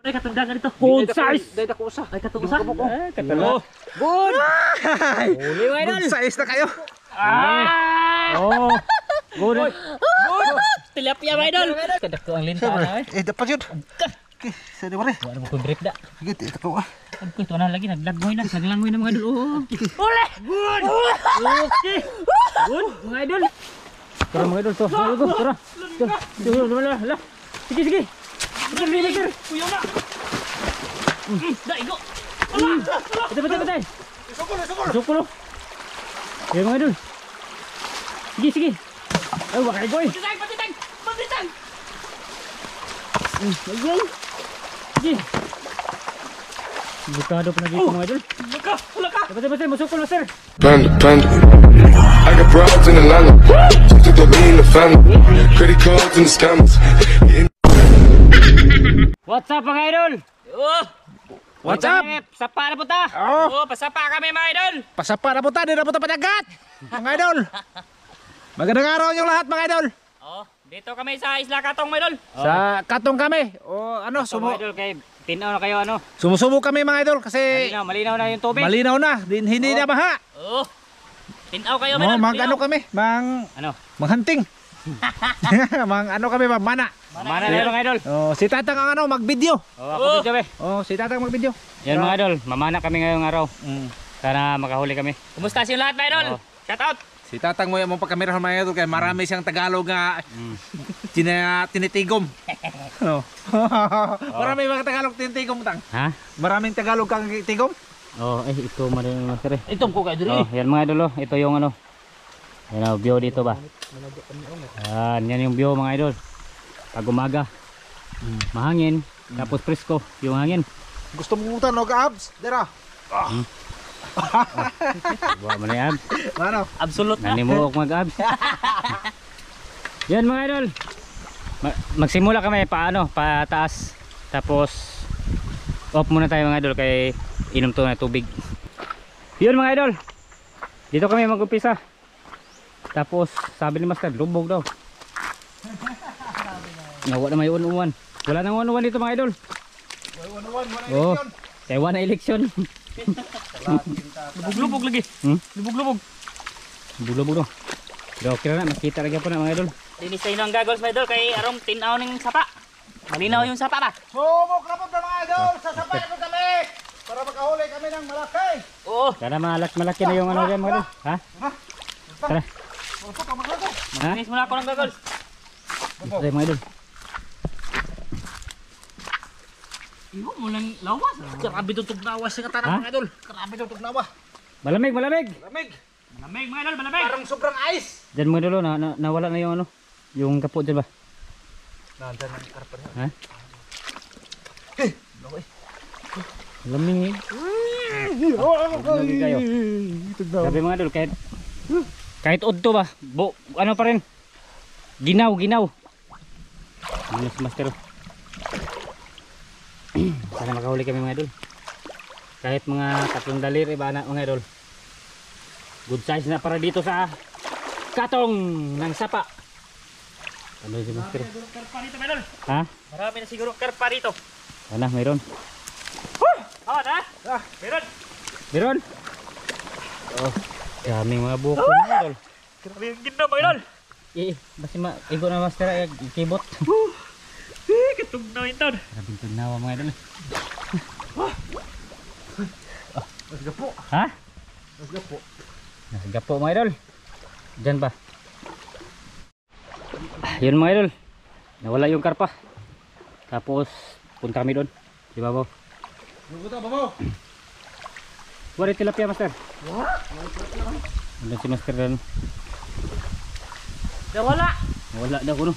Ay katundangan dito. Good size. Dahil ako usa. Ay katuusa. Ay katalo. Good. Huli mga idol. Good size na kayo. Oh. Good. Good. Tilapia mga idol. Kadako ang linta na eh. Dapat yun. Okay, saan di ba rin? Wala mo kong grip da. Sige, ito ko ah. Ang kuto na lagi, naglangoy na mga idol. Oh. Uli! Good! Okay! Good, mga idol. Tara mga idol, to. Tara. Tara. Sige, sige. Sige. Kuyaw na. Daigo. Patay. Sukulo. Ayan mga idol. Sige. Ay, wakay goy. Patitang. Ayun. Sige. Bukado pa na dito mga idol. Wala ka. Patay, masukol master. Panda. I got broads in Atlanta. Just to be in the family. Credit cards and the scammers. What's up mga idol? What's up? Sapa na punta. Pasapa kami mga idol. Pasapa na punta, di na punta padagat. Mga idol. Magandang araw yung lahat mga idol. Dito kami sa Isla Katong mga idol. Sa Katong kami. O ano, Mga idol kay tinaw na kayo ano. sumusubo kami mga idol kasi Malinaw na yung tubig. malinaw na, hindi na baha. Tinaw kayo mga idol. Mag-ano kami, manghunting. Ano kami, mana. Mana na mga idol. Si Tatang ang mag-video. Ako din sabi. Si Tatang mag-video. Yan mga idol, mamana kami ngayong araw. Sana makahuli kami. Kumusta si lahat mga idol? Shout out. Si Tatang mo yung pagkamerahan mga idol kaya marami siyang Tagalog nga tinitigom. Marami mga Tagalog tinitigom tang. Ha? Maraming Tagalog kang tigom. Ito maraming master. Ito ko kayo dito. Yan mga idol, ito yung ano. Yan ang view dito ba? Yan yung view mga idol. Pag umaga, mahangin, tapos presko yung hangin. Gusto mo mutan og abs? Dira. Buwa mo na yan. Ano? Absolute na. Nanimuok mag-abs. Yan mga idol. Magsimula kami pataas. Tapos off muna tayo mga idol kay inom to na tubig. Yun mga idol. Dito kami mag-umpisa. Tapos sabi ni Master, lubog daw. Nawa na may unuwan. Wala nang unuwan dito mga idol. Taiwan na eleksyon. Lubog-lubog lagi. Lubog-lubog. Lubog-lubog daw. Pero okay na, makita lagi po na mga idol. Linis tayo ng goggles mga idol kay arong tinaw ng sapa. Malinaw yung sapa ba? Sumok na po mga idol, sasabay po kami para makahuli kami ng malaki. Sana malaki na yung ano dyan mga idol. Ha? Tara. Linis muna ako ng goggles. Tara mga idol. Iwan mo lang lawas. Grabe tutog nawas yung katarang mga idol. Grabe tutog nawas. Malamig. Lamig. Malamig mga idol, malamig. Parang sobrang ice. Diyan mga idol, nawala na yung ano. Yung kapot dyan ba? Nandiyan ang karpan. Ha? Malamig eh. Malamig kayo. Sabi mga idol, kahit udto ba? Ano pa rin? Ginaw. Ano si Master? Sana makahuli kami mga idol. Kahit mga 3 daliri ba na mga idol. Good size na para dito sa Katong ng sapa. Ano si Master? Karpa dito mga idol. Ha? Marami na siguro karpa dito. Ano, mayroon? Meron? Daming mga buko mga idol. Grabe yung ganda mga idol. Basta igo na Master ay kibot. Katugnaw yun doon. Grabing tugnawa mga idol. Nasgapo. Ha? Nasgapo. Nasgapo mga idol. Diyan ba? Yun mga idol. Nawala yung karpa. Tapos punta kami doon. Di ba, Baw? Luguta, Babaw. Wala tilapia, Master. Doon si Master doon. Nawala daw kuno.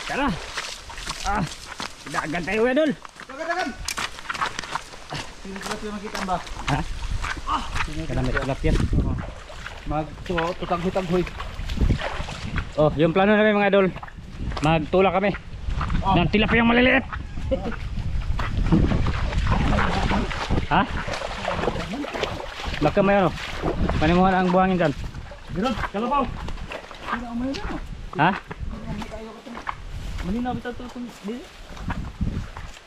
Tara. Dagan tayo mga idol. Dagan. Sino tilapia makita ba? Ha? Kalamit tilapia. Tutag-tutag-hoy. Yung plano namin mga idol. Magtulak kami ng tilapia yung maliliit. Ha? Baka may ano? Panimuhan ang buhangin dyan. Meron, kalabaw. Ha? Maninaw bitaw to dili.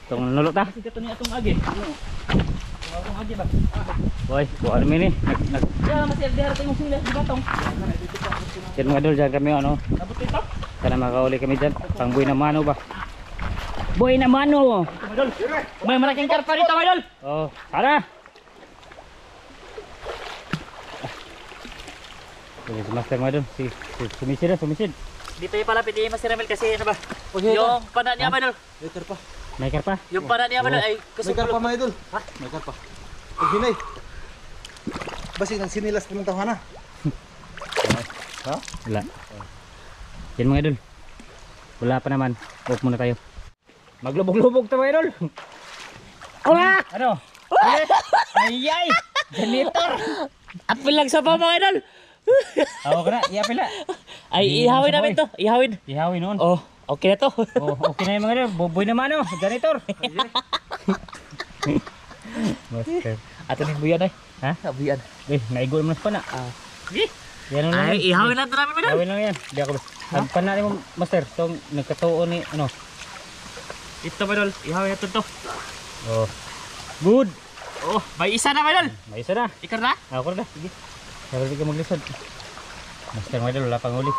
Itong nulot ta. Kasi kato ni atong agi. Atong agi ba? Boy, buwan mo ini. Ya masih ada harta yung sila di batong. Yan mga idol, dyan kami ano. Abot ito. Sana makauli kami dyan. Pang buhay na mano ba? Buhay na mano! Idol. May malaking karpa dito, idol. Oh, tara! Sige, si Master mga idol. Sumisid na, sumisid. Dito yung palapit ni Master Ramil kasi ano ba? Yung pana niya, idol. May karpa. May karpa? Yung pana niya, idol ay May karpa mga idol. Ha? May karpa. Pag hinay. Basi nang sinilas po ng tahanan. Ha? Wala. Yan mga idol. Wala pa naman. Off muna tayo. Maglubog-lubog to mga idol. Wala! Ano? Ayay! Janitor! apil lang sa pa mga idol. Ako ka na, iapil na. Ay ihawin namin to, ihawin. Ihawin noon. Oh, okay na to. Oh, okay na yung mga idol. Boboy naman oh. Janitor. Master. Ato ning buyan ay. Ha? Buyan. Eh, naigo naman sa pana. Yan lang. Ay ihawin natin namin idol. Ihawin lang yan. Di ako. Ang pana ni mo, Master. Itong nagkatuon ni, ano. Ito idol, ihawin natin to. Oh. Good. Oh, may isa na idol. May isa na. Ikar na? Ako na. Sige. Sabi ka maglisod. Master mga idol, wala pang huli.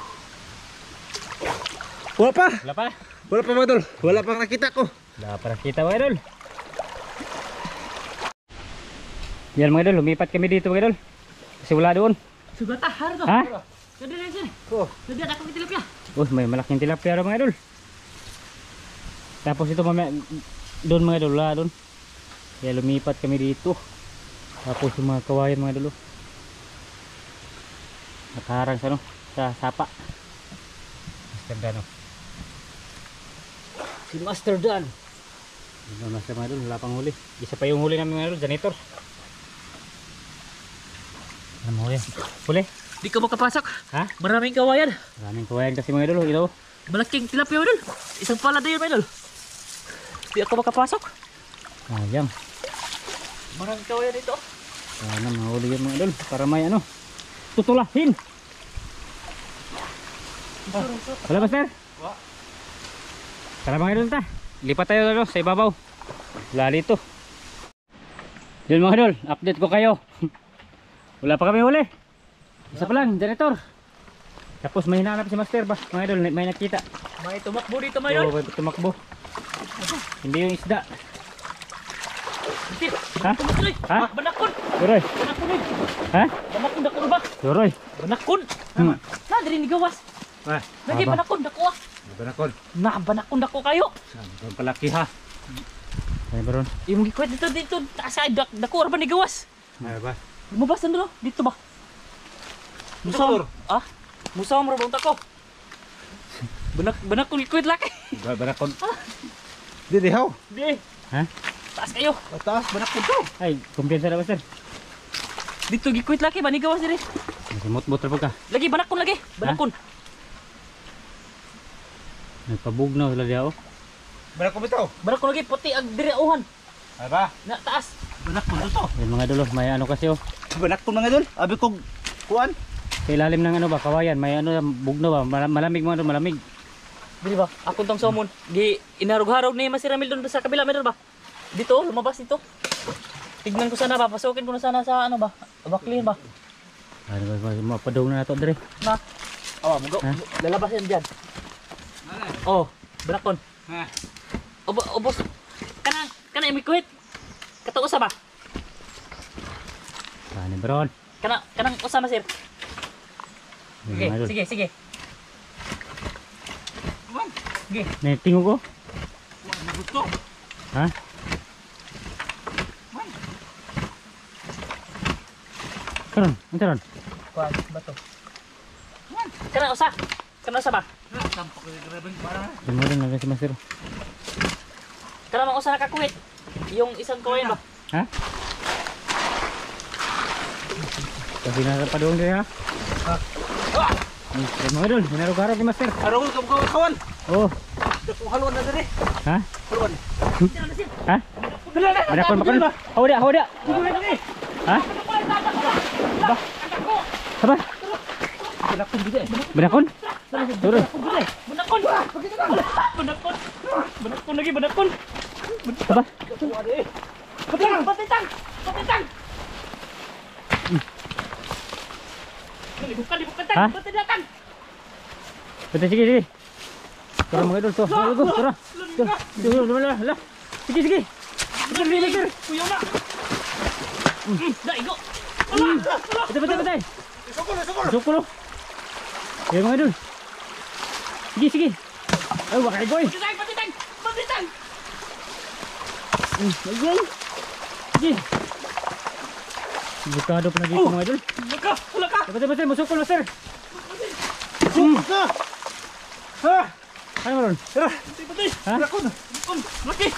Wala pa. Wala pa. Wala pa mga idol. Wala pang nakita ko. Wala pa nakita mga idol. Yan mga idol, lumipat kami dito mga idol. Kasi wala doon. Sugata, har to. Ha? Jadi na sini. Oh. Jadi ako tilapia. May malaking tilapia rin mga idol. Tapos ito mamaya, doon mga idol, wala doon. Kaya lumipat kami dito. Tapos yung mga kawayan mga idol. Nakaharang sa ano, sa sapa. Master Dan oh. Si Master Dan. Ano Master mga idol, wala pang huli. Isa pa yung huli namin mga idol, janitor. Ano huli? Huli? Di ka makapasok. Ha? Maraming kawayan. Maraming kawayan kasi mga idol, ito. Malaking tilapia idol. Isang palad yun idol. Di ako makapasok. Ayang. Maraming kawayan dito. Sana mahuli yun mga idol, para may ano, tutulahin. Wala Master? Tara mga idol ta. Lipat tayo dito sa ibabaw. Wala dito. Yun mga idol, update ko kayo. Wala pa kami huli. Isa pa lang, janitor. Tapos may hinanap si Master ba? Mga idol, may nakita. May tumakbo dito mga idol. Oo, may tumakbo. Hindi yung isda. Ha? Tumakboy. Ha? Banakon. Turoy. Banakon eh. Ha? Banakon dako ba? Turoy. Banakon. Hmm. Na diri ni gawas. Ah, Lagi Aba. banakon dako ah. banakon. Na banakon dako kayo. Ang kalaki ha. Ay baron. Imong gikwet dito taas ay dako ra ba ni gawas? Ay ba? Lumabas na dito dito ba? Musawr. Ah? Musawr ra bang tako. Banakon gikwet laki. Banakon. Di dihaw. Di. Ha? Taas kayo. Taas banakon to. Ay, kumpiyansa na Master. Dito gikwet laki ba ni gawas diri? Masimot-bot ra po ka. Lagi banakon lagi. Banakon. Nagpabugnaw sila diya oh. Banakon bitaw. Banakon lagi puti ag diri uhan. Ay ba? Na taas. Banakon to. Yan mga idol, may ano kasi oh. Banakon mga idol. Abi kog kuan. Sa ilalim ng ano ba, kawayan, may ano, bugnaw ba, malamig mga idol, malamig. Dili ba? Ako tong somon. Gi inarog-harog ni Master Ramil doon sa kabila meron ba? Dito, lumabas dito. Tignan ko sana ba, pasukin ko na sana sa ano ba? Baklin ba? Ano ba, mapadong na nato dire. Na. Oh, mugo. Ha? Lalabas yan diyan. Oh, banakon. Ha. Obos. Kana imikuhit. Kato usa ba? Ano bron? Kanang usa Master. Yan, Sige, mga idol. sige, sige. Sige. Naitingo ko? Gusto. Ha? Karon, ano ron? Kuan bato. Kana usa. Kana usa ba? Tampak ni grabeng parang. Dumulong na si Master. Kana mang usa nakakuhit. Yung isang kawayan ba? Ha? Kasi nakapadong dire ha? Yan mga idol, minarog-harog ni Master. Arong kawan. Oh, Dako halon na dire. ha? Halon. Ha? Banakon, banakon. Hawa dia. Ha? Ba? Apa? Banakon gid eh. Banakon? Turun. Banakon. Banakon. Banakon lagi, banakon. Aba. Patitang, patitang, patitang. Dibuka, dibuka, Ha? patitang. Betul, sige, sige. Tara mga idol, to. Ayo, tara. Lah. Sige, sige. Betul, betul, betul. Kuyaw na. Dah, igo. Betul, betul, betul. Sukul, sukul. Sukul. Ya mga idol. Sige, sige. Ay, wakay boy. Patitang, patitang, patitang. Ayun. Sige. Bukado pa na dito mga idol. Laka, laka. Betul, betul, masukul na sir. Sukul ka. Ha? Ano maron? Tara. Patay, Ha? Rakon. laki.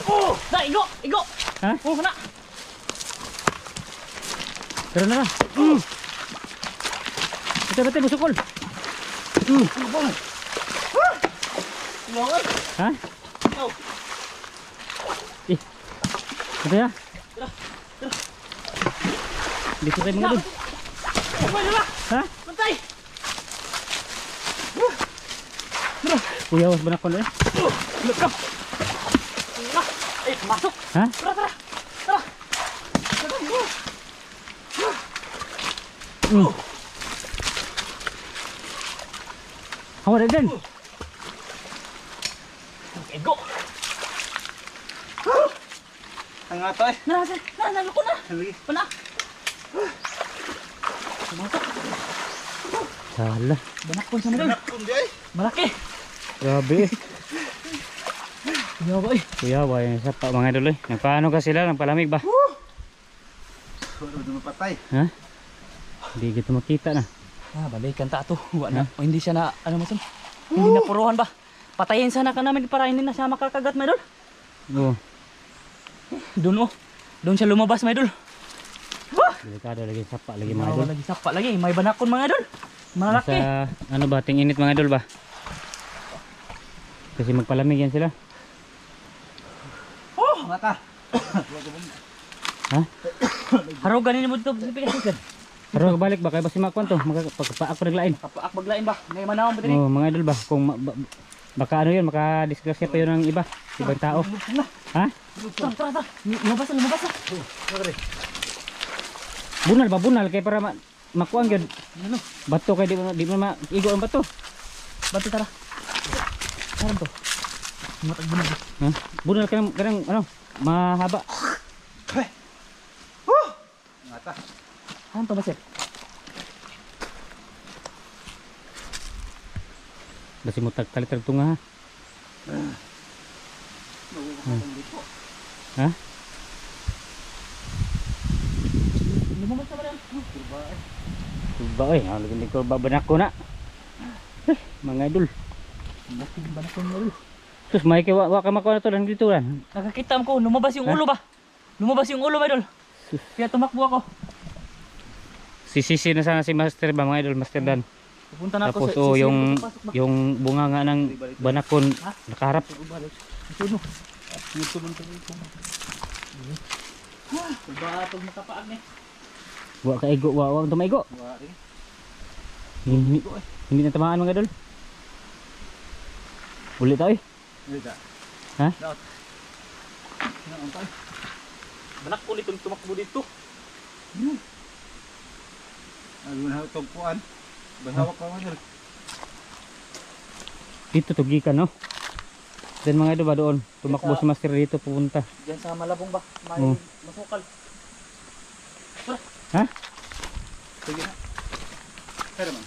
Oh, dah, igo, igo. Ha? Oh, kena. Tara na na. Betul, betul, masukul. Lubong. Ha? Ilangan. Ha? Ikaw. Eh. Betul ya? Dito tayo mga idol. Oh, wala. Ha? Patay. Kuya, was banakon eh. Laka. Masuk. Ha? Tara, tara. Tara. Hawa na dyan. Igo. Ang nga tayo. Naluko na. Haligi. Wala. Salah. Banakon sa medal. Rakon di ay. Malaki. Grabe. Yo, boy. Kuya, wala sa pa mga idol eh. Nagpaano ka sila? Nagpalamig ba? Wala na mapatay. Ha? Hindi kita makita na. Ah, balikan ta to. Wa na. O hindi siya na ano masan? Hindi na puruhan ba? Patayin sana ka namin para hindi na siya makakagat, my idol. Oo. Doon oh. Doon siya lumabas, my idol. Delikado lagi sapa lagi mga idol. Lagi sapa lagi. May banakon, mga idol. Malaki. Sa ano ba? Ting init mga idol ba? Kasi magpalamig yan sila. Oh, mata. Ha? Haro ganin mo dito. Pipikas. Pero balik ba? Kaya ba si Makwan to? Pagpaak pa naglain. Kapaak maglain ba? May manawang ba din? Oo, mga idol ba? Kung baka ano yun, makadisgrasya pa yun ng iba. Ibang tao. Ha? Tara, tara, tara. Lumabas na, lumabas na. Bunal ba? Bunal. Kaya para makuang yun. Ano? Bato kaya di mo maigo ang bato. Bantu tara. Tara to. Matag bunal. Ha? Bunal ka ng ano? Mahaba. Mata. Ano to ba, sir? Basi mo tagkalitag tunga ha. Ha? Lumabas na ba yan? Kurba eh. Lagi ni kurba banak ko na. Mga idol. Laki ng banakon, mga idol. Sus, may kawa ka makuha na to lang dito lan. Nakakita ko, lumabas yung ulo ba? Lumabas yung ulo, my idol. Kaya tumakbo ako. Sisisi na sana si Master ba mga idol, Master Dan. Pupunta na Tapos ako oh, pasok ba? yung bunga nga ng banakon nakaharap. Ito no. Ba pag makapaag ni. Wa ka igo, wa to maigo. Hindi na tamaan mga idol. Ulit tayo. Dito. Ha? Banak ulit yung tumakbo dito. Ayun na tugpuan. Bahawak ka man. Dito tugikan no. Then mga idol ba doon? Tumakbo si Master dito pupunta. Diyan sa Malabong ba? May Oh. masukal. Ha? Sige na. Pero man.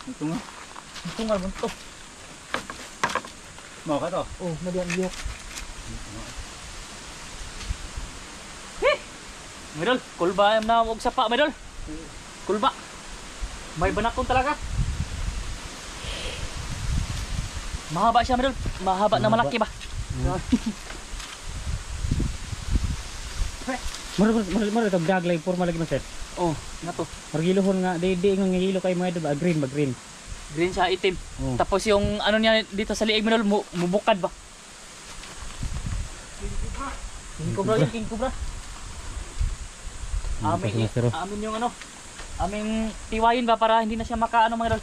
Ito nga. Tungal mo to. Mau ka to. Oh, nadiyan liyok. Medol, kulba na huwag sapa, medol. Kulba. May banakon talaga. Mahaba siya, medol. Mahaba na malaki ba? Mara to dag lagi forma lagi Master. Oh, na to. Margilohon nga di nga ngilo kay mga idol ba green ba green. Green siya, itim. Oh. Tapos yung ano niya dito sa liig, medol, mubukad ba? King Cobra yun, King Cobra. Ano pa si Master? Amin yung ano, aming tiwayin ba para hindi na siya makaano, mga idol.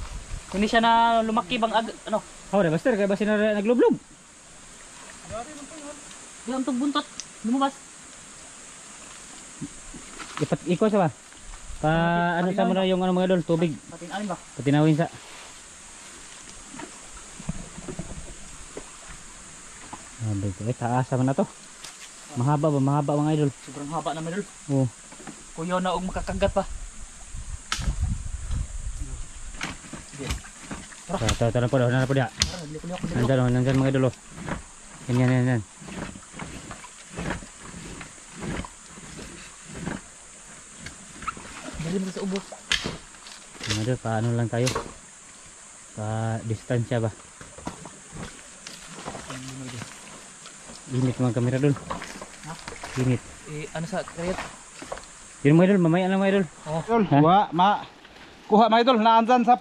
Hindi siya na lumaki bang ano. Oh, master kay basin na naglublob. Di ang buntot. Lumabas. Iko sa ba? Ano sa mo na yung ano mga idol, tubig. Patin-alin ba? Patinawin sa. Taas naman na to. Mahaba ba? Mahaba mga idol. Sobrang haba naman idol. Oo. Kuya na og makakagat pa. Tara po daw, na po dia. Nandyan mga idol. Yan. Dali mo sa ubos. Mga idol, paano lang tayo? Pa-distansya ba? Init mga kamera dun. Ha? Init. Ano sa kayat? Yun mga idol, mamaya lang mga idol. Idol, kuha mga idol, naandyan sa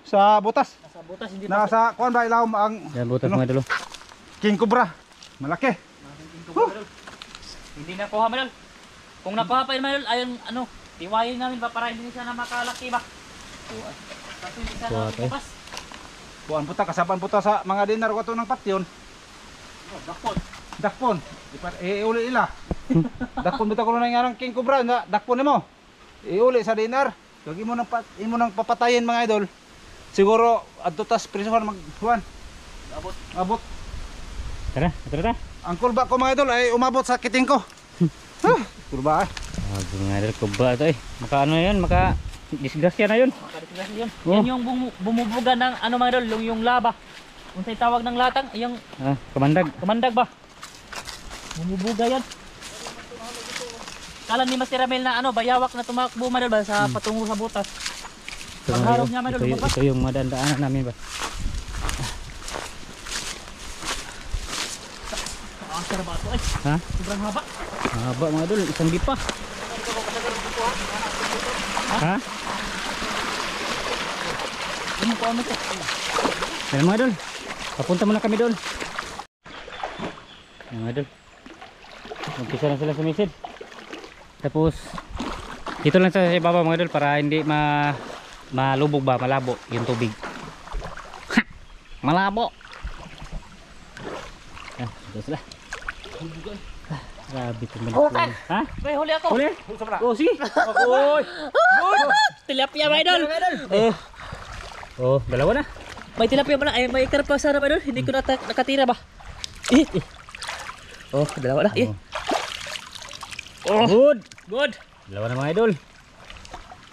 sa butas. Nasa butas hindi pa. Nasa kuan ba ilaw ang Yan butas mga idol. king cobra. Malaki. Hindi na kuha man idol. Kung nakuha pa yun man idol, ayun ano, tiwayin namin ba para hindi siya na makalaki ba? Kasi hindi siya Kuha na tayo. bukas. Kuan puta kasapan puta sa mga dinar ko to ng patyon. Dakpon. Dakpon. Iuli ila. Dakpon bitaw ko na nga king cobra nga dakpon nimo. Iuli sa dinar. Kag imo nang papatayin mga idol. Siguro adto tas prisuhan maghuan. Abot. Tara. Ang kulba ko mga idol ay umabot sa kiting ko. Kulba ay. Mga idol, kubra ito eh. Maka ano yan, maka disgrasya na yun. Makadisigrasya yun. Oh. Yan yung bumubuga ng ano mga idol, yung laba. Kung sa'y tawag ng latang, yung kamandag ba? Bumubuga yan. Kala ni Master Ramel na ano, bayawak na tumakbo man ba sa patungo sa butas. Pagharap niya man lumabas. Ito yung madandaanan namin ba? Ang sarap ito ay. Ha? Sobrang haba. Haba mga idol, isang di pa. Ha? Ano po ano to? Yan mga idol, papunta muna kami doon. Yan mga idol, umpisa na sila sumisid. Tapos dito lang sa ibaba mga idol para hindi malubog ba, malabo yung tubig. Ha! Malabo. Dito sila. Grabe itong Okay. Ha? May huli ako. Huli? Oh, sige. Oy. Tilapia ba idol? Oh, dalawa na. May tilapia ba na? Ay, may karpa sa harap idol. Hindi ko nakatira ba? Oh, dalawa na. Oh, good. Good. Dalawa na mga idol.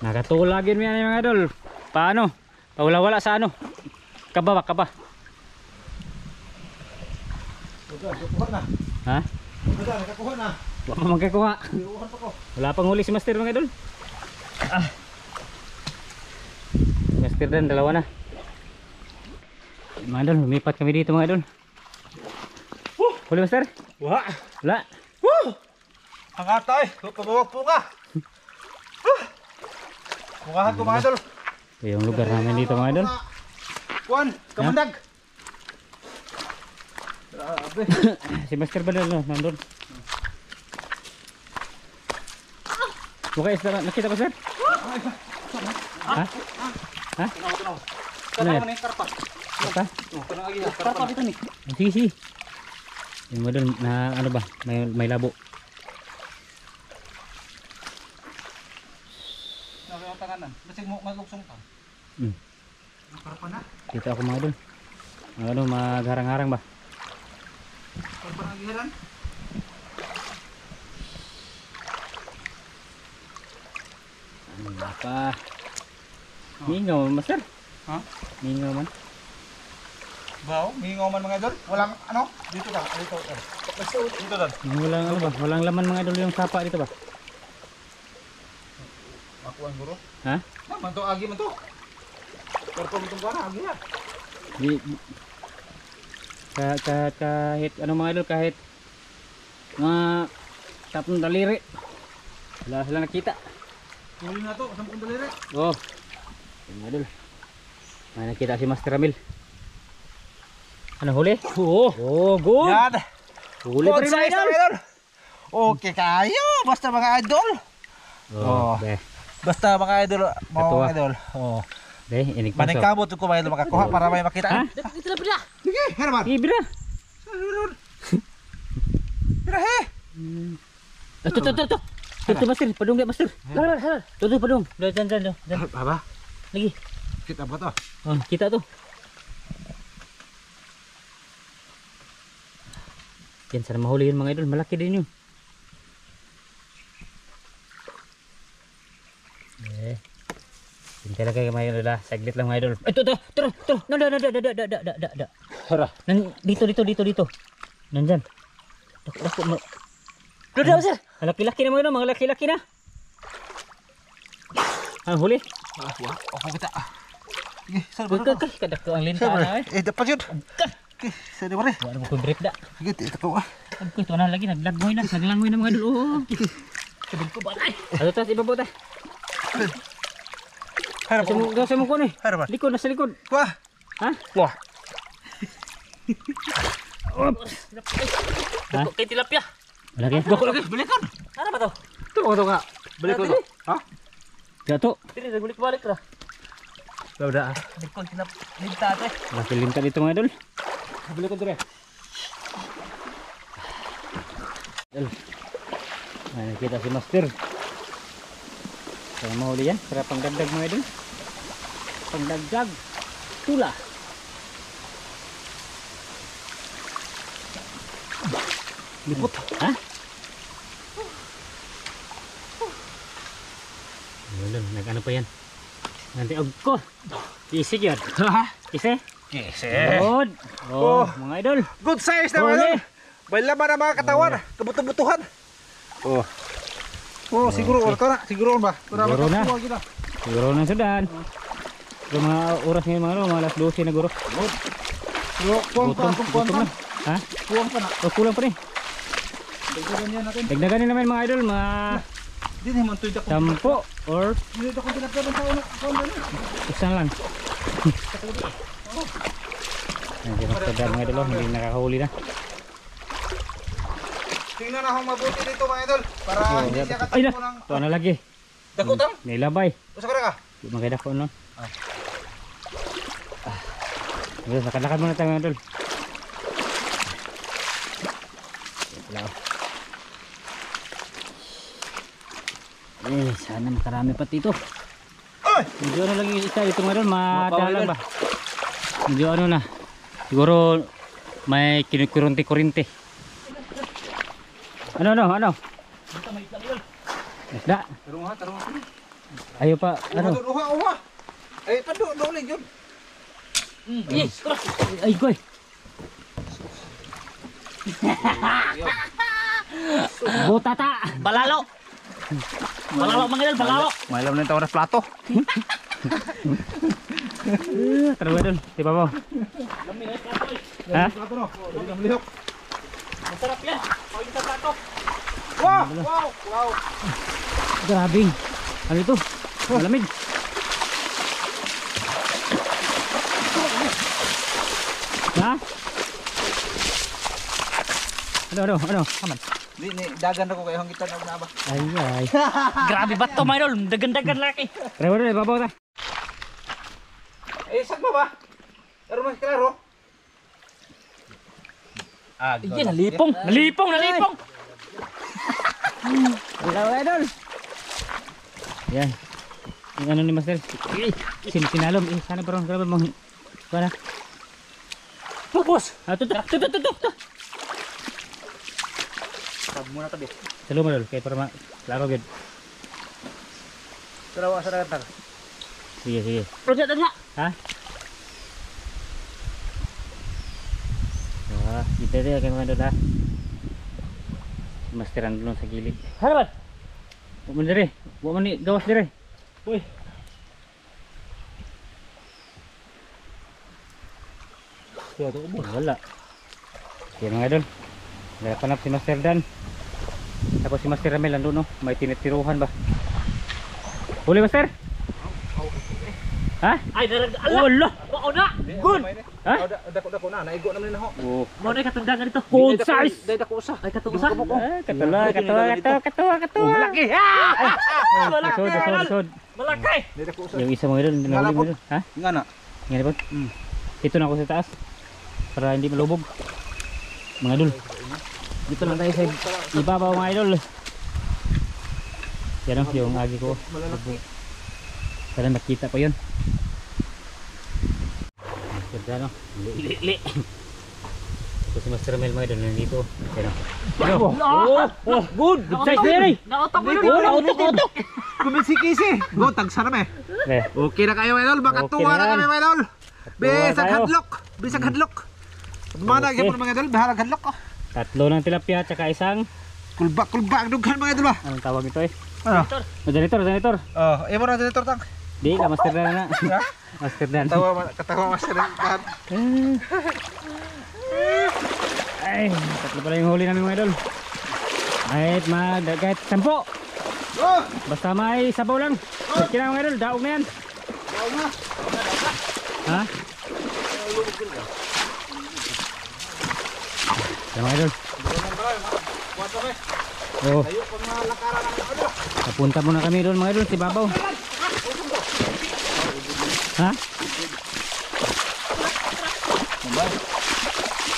Nakatulagin mo yan mga idol. Paano? Pawala-wala sa ano? Kaba ba? Kaba. Kuha na. Ha? Nakakuha na. Wala pa magkakuha. Iuhan pa ko. Wala pang huli si Master mga idol. Master din, dalawa na. Mga idol, lumipat kami dito mga idol. Huli Master? Wah. Wala. Ang atay. Pabawag po ka. Bukahan ko mga idol. Ito yung lugar namin dito mga idol. Kuan, kamandag. Grabe. Si Master ba doon? Nandun. Okay, nakita ko sir? Ha? Ha? Ano yan? Karpa. Karpa? Karpa dito ni. Sige, sige. Yung mga doon na ano ba? May labo. Sabi ang tanganan. Basig mo maluksong ka. Karpa na. Dito ako mga doon. Ano, magharang-harang ba? Karpa na giharan. Ano ba pa? Mingaw man Master. Ha? Mingaw man. Baw, mingaw man mga idol. Walang ano? Dito ba? Dito. Dito dan. Walang ano ba? Walang laman mga idol yung sapa dito ba? Ako ang guro. Ha? Man to agi man to. Karpa mo tong agi ha. Di, kahit ano mga idol, kahit mga tapong daliri. Wala sila nakita. Huli na to, 10 daliri. Oh. Yung mga idol. May nakita si Master Ramil. Ano huli? Oo. Oh, good. Yan. Huli pa rin mga idol. Okay kayo, basta mga idol. Oh, Oh. Basta mga idol, mga Katuwa. idol. Oh. Deh, ini Maning kabot ko mga idol makakuha para may makita. Ha? Dito lang pala. Sige, Herman. Ibra. Tira he. Tuh. Tuh master, padung dia master. Haral. Tuh padung. Dyan. Apa? Lagi. Kita apa to? Oh, kita tuh. Yan sana mahuli yun mga idol, malaki din yun. Hintay lang kayo mga idol ha, saglit lang mga idol. Ay, tuh. Da. Hara. Dito. Nandyan. Dako mo. Doon, sir. Laki-laki na mga idol, mga laki-laki na. Ah, huli. Ako kita. Sige, sir. Kadako ang linta na eh. Dapat yun. Okay, sir di mare. Wala mo ko break da. Sige, ito ko. Agko ito na lagi, naglangoy na mga idol. Oh. Sabog ko ba? Ay. Ato tas ibabaw ta. Herman. Sa mo ko ni. Herman. Likod, nasa likod. Wah. Ha? Wah. Ha? Kay tilapia. Malaki. Bako lagi. Balikon. Ano ba to? Ito ka. Balik ko to. Ha? Gato. Dili balik ra. Udah. Balikon tilapia. Linta ate. Laki linta dito mga idol. Balik ko dire. Nah, kita si master. Saya mau lihat para pangdagdag mga idol. Pangdagdag tula. Lipot. Ha? Ayun, nag-ano pa yan. Nanti ko. Isig yan. Ha? Ise? Yes. Good. Oh, mga idol. Good size na Huli. mga. May laman ang mga katawan. Kabuto-butuhan. Oh. Oh, siguro ito na. Siguro ba? Siguro na. Kita. Siguro na sudan. Pero mga oras ngayon mga mga alas 12 na guro. Kuwang pa. na. Ha? Kuwang pa na. O kulang pa rin. Dagdagan niya natin. Dagdagan din naman mga idol, mga Dito naman tuwid ako. 10 or Dito ako pinagkaroon sa una. isang lang. Nandiyan mas kadar mga idol, hindi nakakahuli na. Tingnan ako mabuti dito mga idol. Para hindi siya Ay na! katakbo ng... Ito na lagi. Dakotang? Nilabay. Usa ka na ka? Di magkada ko no. Ayun, lakad-lakad muna tayo mga idol. Wala. Sana makarami pa dito. Ay! Medyo ano lang yung isa dito mga idol, madalang ba? Medyo ano na. Siguro may kinukurunti-kurunti. Ano? Isda. Tarong ha. Ayaw pa, ano? Uha. Ay, ito ulit yun. Ay, koy. Butata. Balalo mga idol, balalo. May alam na ito oras plato. Tara ba dun? Di ba mo? Ha? Plato no. Hindi ka malihok. Masarap yan. Pwede sa plato. Wow. Grabing. Ano ito? Malamig. Ha? Ano? Aman. Di dagan ako kayo hangitan na ba? Ay. Grabe ba to mga idol? Dagan-dagan laki. Tara ba dun? Ibabaw ta. Eh, sakma ba? Pero mas klaro. Iyan, nalipong. Hello, idol. Yan. Yung ano ni Master? Sinalom. Sana parang grabe mong... Para. Pupos. Tuh. Sab muna tabi. Salo mo dol. Kaya para klaro gud. Tarawa sa dagat. Sige. Project na. Ha? Wah, kita dia kayak mga dol ha. Masteran dulu sa gilid. Harapan. Huwag mo dire. Huwag mo ni gawas dire. Uy. Wala. Kaya mga idol. Nakapanap si Master Dan. Tapos si Master Ramel andun no. May tinitiruhan ba? Huli Master? Ha? Ay, darag. Allah. Wala. Wao na. Good. Ha? Dako na, naigo naman na ho. Oh. Mo na katundangan dito. Good size. Dahil dako usa. Ay katung usa. Katawa. Malaki. Sod. Malaki. Dahil dako usa. Yung isa mo idol, hindi na huli mo idol. Ha? Nga na. Ngayon po. Ito na ako sa taas. Para hindi malubog. Mga idol. Dito lang tayo sa ibabaw mga idol. Yan o, yung agi ko. Sana makita ko yun. Ganda no? Li. Ito si Master Mel mga idol nandito. Yan o. Good! Good size na yan eh! Nautok mo Oh, nautok! Kumisikisi. Go, tagsa na Eh, Okay na kayo, idol. Makatuwa Okay na na kami, yan. idol. Bisag tayo. hadlok. Bisag hadlok. Mana Okay. gyapon mga idol, bahalag hadlok. tatlo ng tilapia tsaka isang Kulbak dughan mga idol ba? anong tawag ito eh? Ano? Janitor. Oh, imo na janitor tang. Di ka, Master Dan na. Master Dan. Katawa mas na lahat. Ay, tatlo pala yung huli namin mga idol. Kahit 10. Oh, Basta may sabaw lang. Okay na mga idol, daog na yan. daw na. Ha? Yan mga idol. Kuwato be. Oh, Ayo pag malakaran ang idol. napunta muna kami doon mga idol, si Babaw. Ha?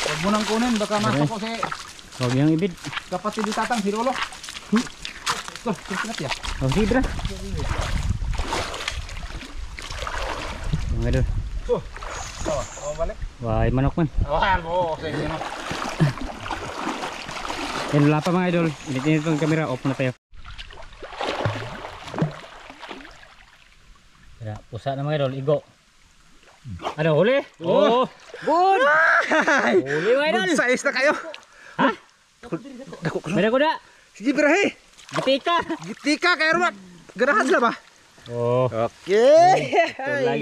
Huwag mo nang kunin, baka masok ko si Huwag niyang ibid. kapatid ni Tatang, si Rolo. Ito, tilapia. Oh, Hidra. Mga idol. So, balik. Wah, manok man. Awahan mo, sige no. Yan, wala pa mga idol. Init-init pang camera. Off na tayo. Kaya, pusa na mga idol. Igo. Ano, huli? Oh! Good! Huli mga idol! Good size na kayo. Ha? Dako ko. May dako na! Sige birahe. Gitika! Gitika kayo ron. Ganahan sila ba? Oh! Okay.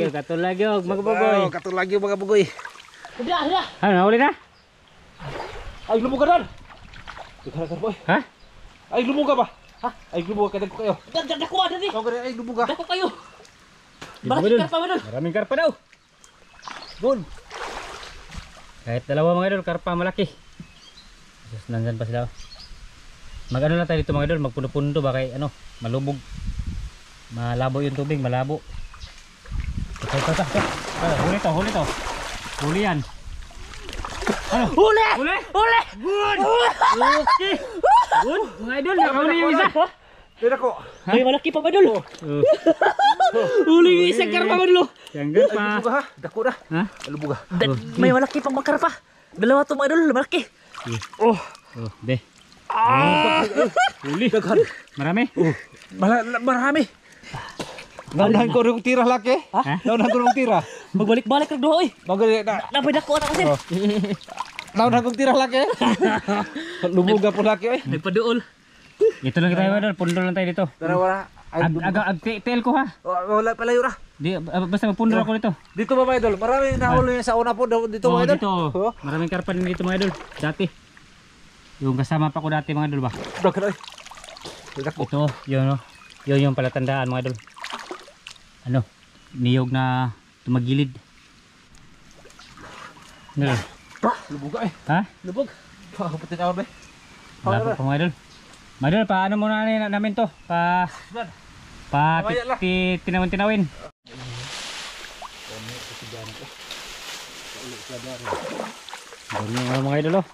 Katul lagi, mga baboy. Oh, katul lagi mga bugoy. Sudah. Ano, nahuli na? Ay lumog ka doon. Dikara boy. Ha? Ay lumog ka ba? Ha? Ay lumog ka dagko kayo. Dako ada ni. Oh, ay lumog ka. Dako kayo. Malaki karpa mo dun. Maraming karpa daw. Good. Kahit dalawa mga idol, karpa malaki. Just nandyan pa sila. Mag-ano na tayo dito mga idol, magpuno-puno ba kay ano, malubog. Malabo yung tubig, malabo. Ito. Huli to. Huli yan. Ano? Huli! Good! Okay! Good! Mga idol, nakahuli yung isa. Dira ko. Ay, malaki pa ba dun? Huli yung isang karpa mo dun. Yang Ay pa. lumog ka ha. Dako na. Ha? Lumog ka. May malaki pang makarpa. Dalawa to mga idol, malaki. Oh, de. Huli. Daghan. Marami? Marami. Naunahan ko yung tira laki. Ha? Naunahan ko yung tira. Magbalik-balik lang doon. Magali na. Napay dako ata kasi. Naunahan ko yung tira laki. Lumog ka po laki. Nagpaduol. Ito lang tayo idol, pundo lang tayo dito. Pero wala. Ag-tail ko ha. Wala pala yun ah. Di, basta magpundo ako dito. Dito ba mga idol? Marami nahuli sa una po dito Oh, mga idol. dito. Oh. Maraming karpa din dito mga idol. Dati. Yung kasama pa ko dati mga idol ba? Daghan ay. Dako. Ito, yun o. Yun yung palatandaan mga idol. Ano? Niyog na tumagilid. Ano? Lubog ka eh. Ha? Lubog. Kapatin ako ba? Wala pa mga idol. Mga idol, paano muna namin to? Mamaya lang. Tinawin. Doon yung mga idol oh.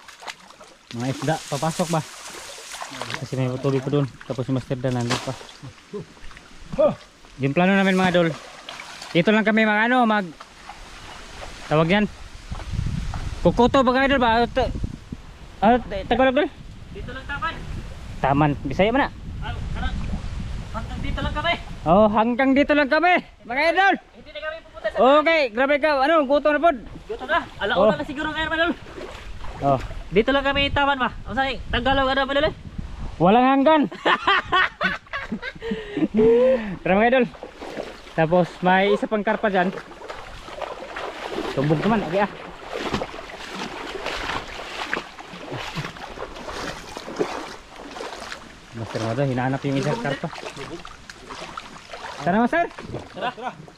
Mga isda, papasok ba? Kasi may tubig pa doon. Tapos si Master Dan nandun pa. Yung plano namin mga idol. Dito lang kami tawag yan. Kukuto ba mga idol ba? Tagalog dol? Dito lang taman. Taman, Bisaya man na. Hanggang dito lang kami. Oh, hanggang dito lang kami, mga idol. Hindi na kami pupunta sa Okay, grabe ka. Ano, gutom na po. dito na. Alauna na siguro ngayon madol. Oh, Dito lang kami taman ba? Ang sa'yo, Tagalog ano madol eh? walang hanggan. Tara mga idol. Tapos may isa pang karpa dyan. Tumbog naman, okay ah. Master mo daw, hinahanap yung isang karpa. Tara master. Tara.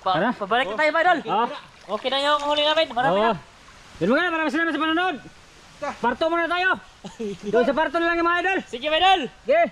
Tara. Pabalik na tayo madol. Oh, Okay na yung huli namin. Marami oh. na. Yun mga, maraming salamat sa panonood. Parto muna tayo. Doon sa parto na lang yung mga idol. Sige, Idol! Okay.